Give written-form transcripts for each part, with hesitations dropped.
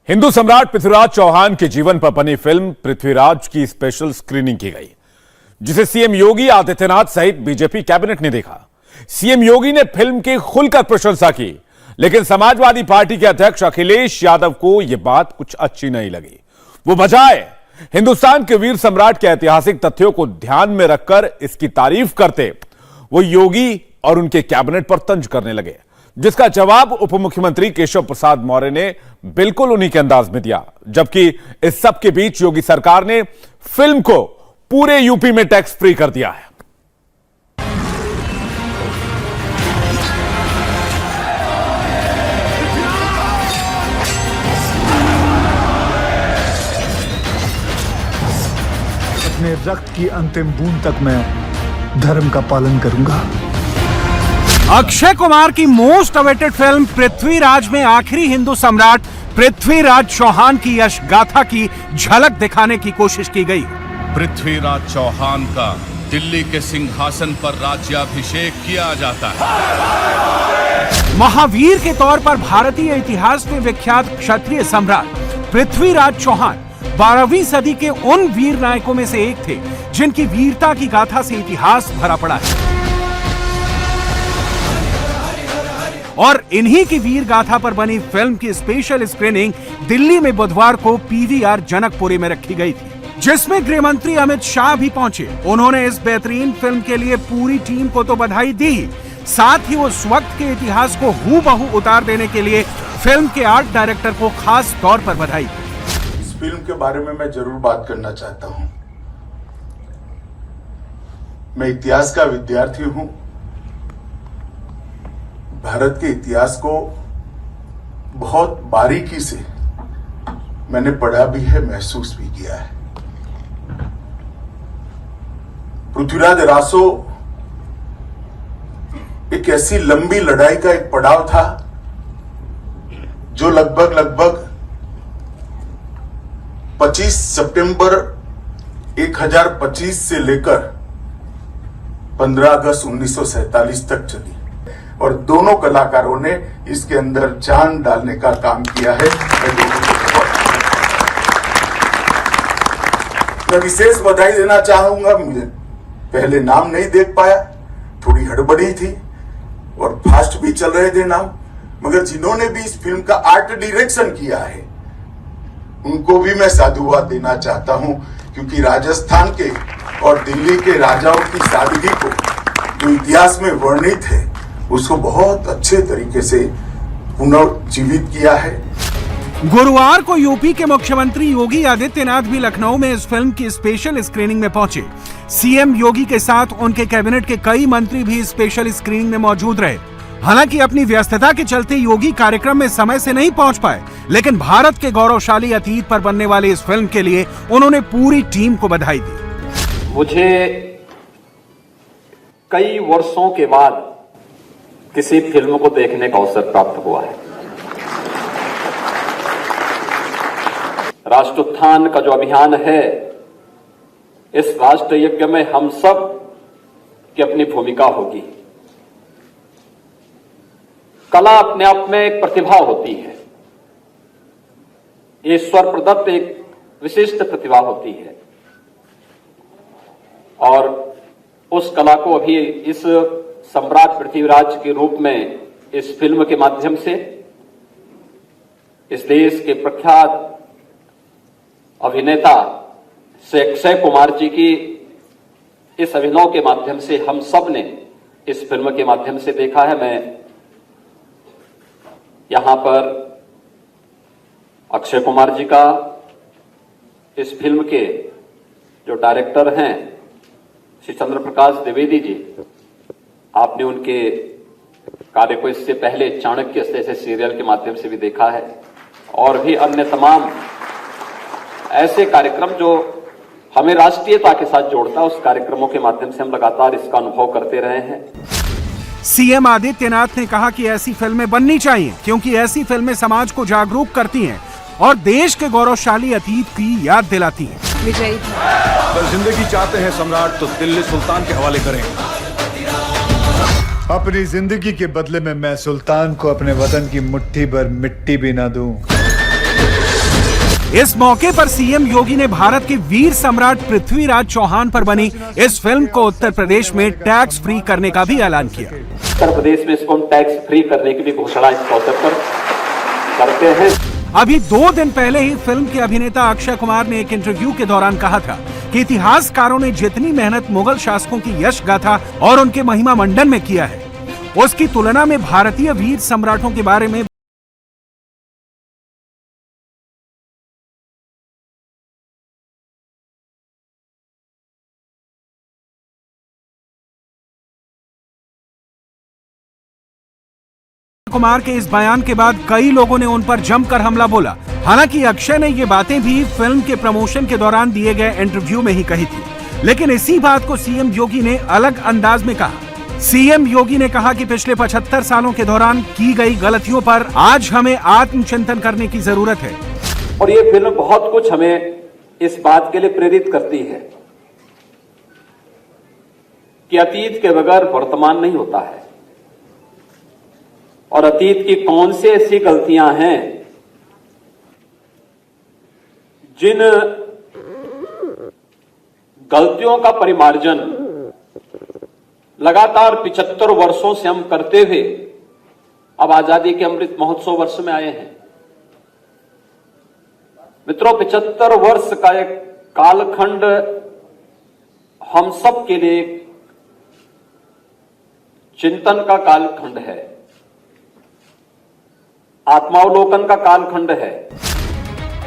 हिंदू सम्राट पृथ्वीराज चौहान के जीवन पर बनी फिल्म पृथ्वीराज की स्पेशल स्क्रीनिंग की गई, जिसे सीएम योगी आदित्यनाथ सहित बीजेपी कैबिनेट ने देखा। सीएम योगी ने फिल्म की खुलकर प्रशंसा की, लेकिन समाजवादी पार्टी के अध्यक्ष अखिलेश यादव को यह बात कुछ अच्छी नहीं लगी। वो बजाय हिंदुस्तान के वीर सम्राट के ऐतिहासिक तथ्यों को ध्यान में रखकर इसकी तारीफ करते, वो योगी और उनके कैबिनेट पर तंज करने लगे, जिसका जवाब उप मुख्यमंत्री केशव प्रसाद मौर्य ने बिल्कुल उन्हीं के अंदाज में दिया। जबकि इस सब के बीच योगी सरकार ने फिल्म को पूरे यूपी में टैक्स फ्री कर दिया है। अपने रक्त की अंतिम बूंद तक मैं धर्म का पालन करूंगा। अक्षय कुमार की मोस्ट अवेटेड फिल्म पृथ्वीराज में आखिरी हिंदू सम्राट पृथ्वीराज चौहान की यश गाथा की झलक दिखाने की कोशिश की गई। पृथ्वीराज चौहान का दिल्ली के सिंहासन पर राज्याभिषेक किया जाता है। महावीर के तौर पर भारतीय इतिहास में विख्यात क्षत्रिय सम्राट पृथ्वीराज चौहान 12वीं सदी के उन वीर नायकों में से एक थे, जिनकी वीरता की गाथा से इतिहास भरा पड़ा है। और इन्हीं की वीर गाथा पर बनी फिल्म की स्पेशल स्क्रीनिंग दिल्ली में बुधवार को पीवीआर जनकपुरी में रखी गई थी, जिसमें गृह मंत्री अमित शाह भी पहुंचे। उन्होंने इस बेहतरीन फिल्म के लिए पूरी टीम को तो बधाई दी, साथ ही उस वक्त के इतिहास को हूबहू उतार देने के लिए फिल्म के आर्ट डायरेक्टर को खास तौर पर बधाई दी। इस फिल्म के बारे में मैं जरूर बात करना चाहता हूं। मैं इतिहास का विद्यार्थी हूं। भारत के इतिहास को बहुत बारीकी से मैंने पढ़ा भी है, महसूस भी किया है। पृथ्वीराज रासो एक ऐसी लंबी लड़ाई का एक पड़ाव था जो लगभग 25 सितंबर 1025 से लेकर 15 अगस्त 1947 तक चली, और दोनों कलाकारों ने इसके अंदर जान डालने का काम किया है। मैं विशेष बधाई देना चाहूंगा। मुझे पहले नाम नहीं देख पाया, थोड़ी हड़बड़ी थी और फास्ट भी चल रहे थे नाम, मगर जिन्होंने भी इस फिल्म का आर्ट डायरेक्शन किया है उनको भी मैं साधुवाद देना चाहता हूं, क्योंकि राजस्थान के और दिल्ली के राजाओं की सादगी को जो इतिहास में वर्णित है उसको बहुत अच्छे तरीके से पुनर्जीवित किया है। गुरुवार को यूपी के मुख्यमंत्री योगी आदित्यनाथ भी लखनऊ में इस फिल्म की स्पेशल स्क्रीनिंग में पहुंचे। सीएम योगी के साथ उनके कैबिनेट के कई मंत्री भी स्पेशल स्क्रीनिंग में मौजूद रहे। हालांकि अपनी व्यस्तता के चलते योगी कार्यक्रम में समय से नहीं पहुंच पाए, लेकिन भारत के गौरवशाली अतीत पर बनने वाली इस फिल्म के लिए उन्होंने पूरी टीम को बधाई दी। मुझे कई वर्षों के बाद किसी फिल्म को देखने का अवसर प्राप्त हुआ है। राष्ट्रोत्थान का जो अभियान है, इस राष्ट्र यज्ञ में हम सब की अपनी भूमिका होगी। कला अपने आप में एक प्रतिभा होती है, ईश्वर प्रदत्त एक विशिष्ट प्रतिभा होती है, और उस कला को अभी इस सम्राट पृथ्वीराज के रूप में इस फिल्म के माध्यम से इस देश के प्रख्यात अभिनेता श्री अक्षय कुमार जी की इस अभिनव के माध्यम से हम सब ने इस फिल्म के माध्यम से देखा है। मैं यहां पर अक्षय कुमार जी का, इस फिल्म के जो डायरेक्टर हैं श्री चंद्र प्रकाश द्विवेदी जी, आपने उनके कार्य को इससे पहले चाणक्य जैसे सीरियल के माध्यम से भी देखा है, और भी अन्य तमाम ऐसे कार्यक्रम जो हमें राष्ट्रीयता के साथ जोड़ता है, उस कार्यक्रमों के माध्यम से हम लगातार इसका अनुभव करते रहे हैं। सीएम आदित्यनाथ ने कहा कि ऐसी फिल्में बननी चाहिए, क्योंकि ऐसी फिल्में समाज को जागरूक करती हैं और देश के गौरवशाली अतीत की याद दिलाती हैं। अगर जिंदगी चाहते हैं सम्राट तो दिल्ली सुल्तान के हवाले करें। अपनी जिंदगी के बदले में मैं सुल्तान को अपने वतन की मुट्ठी भर मिट्टी भी ना दूं। इस मौके पर सीएम योगी ने भारत के वीर सम्राट पृथ्वीराज चौहान पर बनी इस फिल्म को उत्तर प्रदेश में टैक्स फ्री करने का भी ऐलान किया। उत्तर प्रदेश में इसको हम टैक्स फ्री करने की भी घोषणा इस अवसर पर करते हैं। अभी 2 दिन पहले ही फिल्म के अभिनेता अक्षय कुमार ने एक इंटरव्यू के दौरान कहा था कि इतिहासकारों ने जितनी मेहनत मुगल शासकों की यश गाथा और उनके महिमा मंडन में किया है, उसकी तुलना में भारतीय वीर सम्राटों के बारे में कुमार के इस बयान के बाद कई लोगों ने उन पर जमकर हमला बोला। हालांकि अक्षय ने ये बातें भी फिल्म के प्रमोशन के दौरान दिए गए इंटरव्यू में ही कही थी, लेकिन इसी बात को सीएम योगी ने अलग अंदाज में कहा। सीएम योगी ने कहा कि पिछले 75 सालों के दौरान की गई गलतियों पर आज हमें आत्मचिंतन करने की जरूरत है। और ये फिल्म बहुत कुछ हमें इस बात के लिए प्रेरित करती है कि अतीत के बगैर वर्तमान नहीं होता है, और अतीत की कौन सी ऐसी गलतियां हैं जिन गलतियों का परिमार्जन लगातार 75 वर्षों से हम करते हुए अब आजादी के अमृत महोत्सव वर्ष में आए हैं। मित्रों, 75 वर्ष का एक कालखंड हम सब के लिए चिंतन का कालखंड है, आत्मावलोकन का कालखंड है।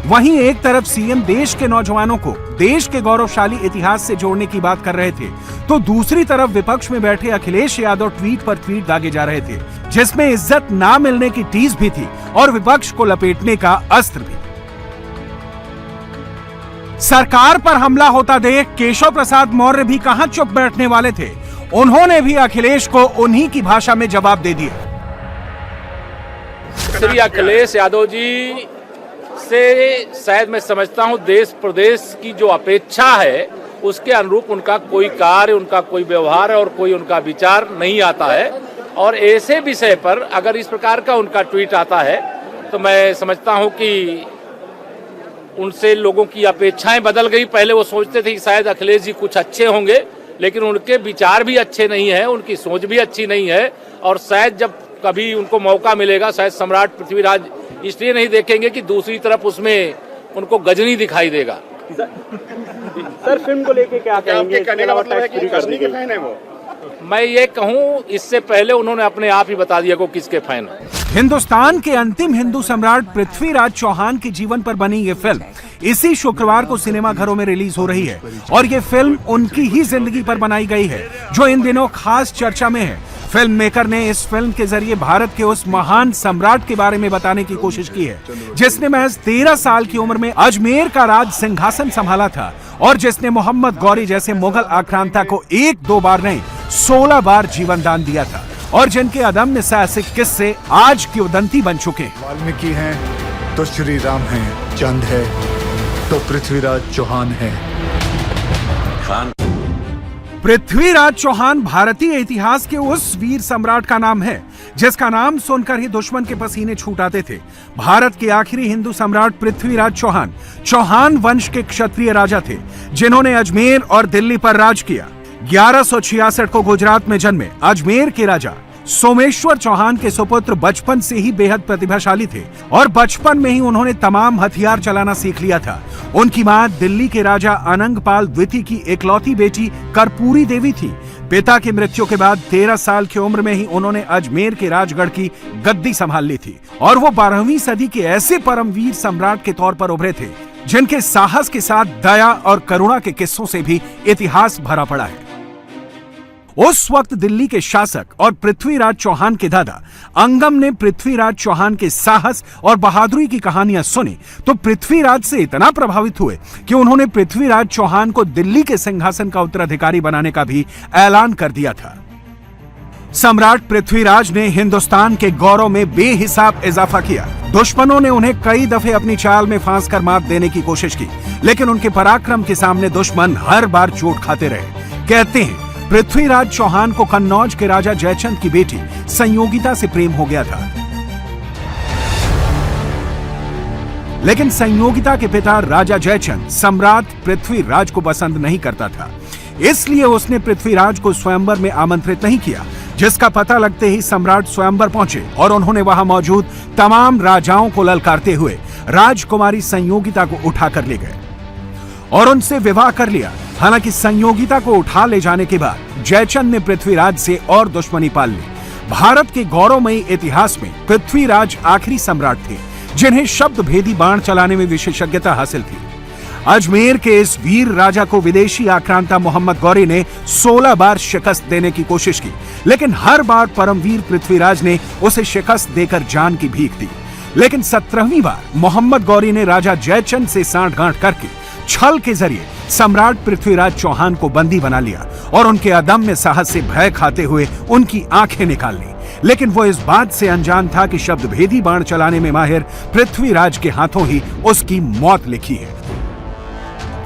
वहीं एक तरफ सीएम देश के नौजवानों को देश के गौरवशाली इतिहास से जोड़ने की बात कर रहे थे, तो दूसरी तरफ विपक्ष में बैठे अखिलेश यादव ट्वीट पर ट्वीट दागे जा रहे थे, जिसमें इज्जत ना मिलने की टीस भी थी और विपक्ष को लपेटने का अस्त्र भी। सरकार पर हमला होता देख केशव प्रसाद मौर्य भी कहां चुप बैठने वाले थे। उन्होंने भी अखिलेश को उन्हीं की भाषा में जवाब दे दिया। श्री अखिलेश यादव जी से शायद मैं समझता हूं देश प्रदेश की जो अपेक्षा है उसके अनुरूप उनका कोई कार्य, उनका कोई व्यवहार और कोई उनका विचार नहीं आता है। और ऐसे विषय पर अगर इस प्रकार का उनका ट्वीट आता है तो मैं समझता हूं कि उनसे लोगों की अपेक्षाएं बदल गई। पहले वो सोचते थे कि शायद अखिलेश जी कुछ अच्छे होंगे, लेकिन उनके विचार भी अच्छे नहीं है, उनकी सोच भी अच्छी नहीं है। और शायद जब कभी उनको मौका मिलेगा, शायद सम्राट पृथ्वीराज इसलिए नहीं देखेंगे कि दूसरी तरफ उसमें उनको गजनी दिखाई देगा। सर, फिल्म को लेके क्या कहेंगे? मैं ये कहूँ, इससे पहले उन्होंने अपने आप ही बता दिया को किसके फैन है। हिंदुस्तान के अंतिम हिंदू सम्राट पृथ्वीराज चौहान के जीवन पर बनी ये फिल्म इसी शुक्रवार को सिनेमाघरों में रिलीज हो रही है और ये फिल्म उनकी ही जिंदगी पर बनाई गई है जो इन दिनों खास चर्चा में है। फिल्म मेकर ने इस फिल्म के जरिए भारत के उस महान सम्राट के बारे में बताने की कोशिश की है जिसने महज 13 साल की उम्र में अजमेर का राज सिंहासन संभाला था और जिसने मोहम्मद गौरी जैसे मुगल आक्रांता को 1-2 बार नहीं 16 बार जीवन दान दिया था और जिनके अदम्य साहसिक किस्से आज की उदंती बन चुके हैं। वाल्मीकि हैं तो श्री राम हैं, चंद है तो पृथ्वीराज चौहान है। पृथ्वीराज चौहान भारतीय इतिहास के उस वीर सम्राट का नाम है जिसका नाम सुनकर ही दुश्मन के पसीने छूट आते थे। भारत के आखिरी हिंदू सम्राट पृथ्वीराज चौहान चौहान वंश के क्षत्रिय राजा थे जिन्होंने अजमेर और दिल्ली पर राज किया। 1166 को गुजरात में जन्मे अजमेर के राजा सोमेश्वर चौहान के सुपुत्र बचपन से ही बेहद प्रतिभाशाली थे और बचपन में ही उन्होंने तमाम हथियार चलाना सीख लिया था। उनकी मां दिल्ली के राजा अनंगपाल द्वितीय की इकलौती बेटी कर्पूरी देवी थी। पिता की मृत्यु के बाद 13 साल की उम्र में ही उन्होंने अजमेर के राजगढ़ की गद्दी संभाल ली थी और वो 12वीं सदी के ऐसे परमवीर सम्राट के तौर पर उभरे थे जिनके साहस के साथ दया और करुणा के किस्सों से भी इतिहास भरा पड़ा है। उस वक्त दिल्ली के शासक और पृथ्वीराज चौहान के दादा अंगम ने पृथ्वीराज चौहान के साहस और बहादुरी की कहानियां सुनी तो पृथ्वीराज से इतना प्रभावित हुए कि उन्होंने पृथ्वीराज चौहान को दिल्ली के सिंहासन का उत्तराधिकारी बनाने का भी ऐलान कर दिया था। सम्राट पृथ्वीराज ने हिंदुस्तान के गौरव में बेहिसाब इजाफा किया। दुश्मनों ने उन्हें कई दफे अपनी चाल में फांस कर मात देने की कोशिश की, लेकिन उनके पराक्रम के सामने दुश्मन हर बार चोट खाते रहे। कहते हैं पृथ्वीराज चौहान को कन्नौज के राजा जयचंद की बेटी संयोगिता से प्रेम हो गया था, लेकिन संयोगिता के पिता राजा जयचंद सम्राट पृथ्वीराज को पसंद नहीं करता था, इसलिए उसने पृथ्वीराज को स्वयंवर में आमंत्रित नहीं किया, जिसका पता लगते ही सम्राट स्वयंवर पहुंचे और उन्होंने वहां मौजूद तमाम राजाओं को ललकारते हुए राजकुमारी संयोगिता को उठाकर ले गए और उनसे विवाह कर लिया। हालांकि संयोगिता को उठा ले जाने के बाद जयचंद ने पृथ्वीराज से और दुश्मनी पाल ली। भारत के गौरवमयी इतिहास में पृथ्वीराज आखिरी सम्राट थे जिन्हें शब्द भेदी बाण चलाने में विशेषज्ञता हासिल थी। अजमेर के इस वीर राजा को विदेशी आक्रांता मोहम्मद गौरी ने 16 बार शिकस्त देने की कोशिश की, लेकिन हर बार परमवीर पृथ्वीराज ने उसे शिकस्त देकर जान की भीख दी। लेकिन 17वीं बार मोहम्मद गौरी ने राजा जयचंद से सांठगांठ करके छल के जरिए सम्राट पृथ्वीराज चौहान को बंदी बना लिया और उनके अदम्य साहस से भय खाते हुए उनकी आंखें निकाल ली। लेकिन वो इस बात से अनजान था कि शब्द भेदी बाण चलाने में माहिर पृथ्वीराज के हाथों ही उसकी मौत लिखी है,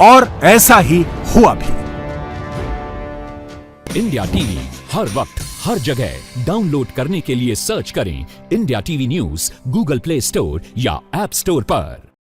और ऐसा ही हुआ भी। इंडिया टीवी हर वक्त हर जगह डाउनलोड करने के लिए सर्च करें India TV news Google play store या ऐप स्टोर पर।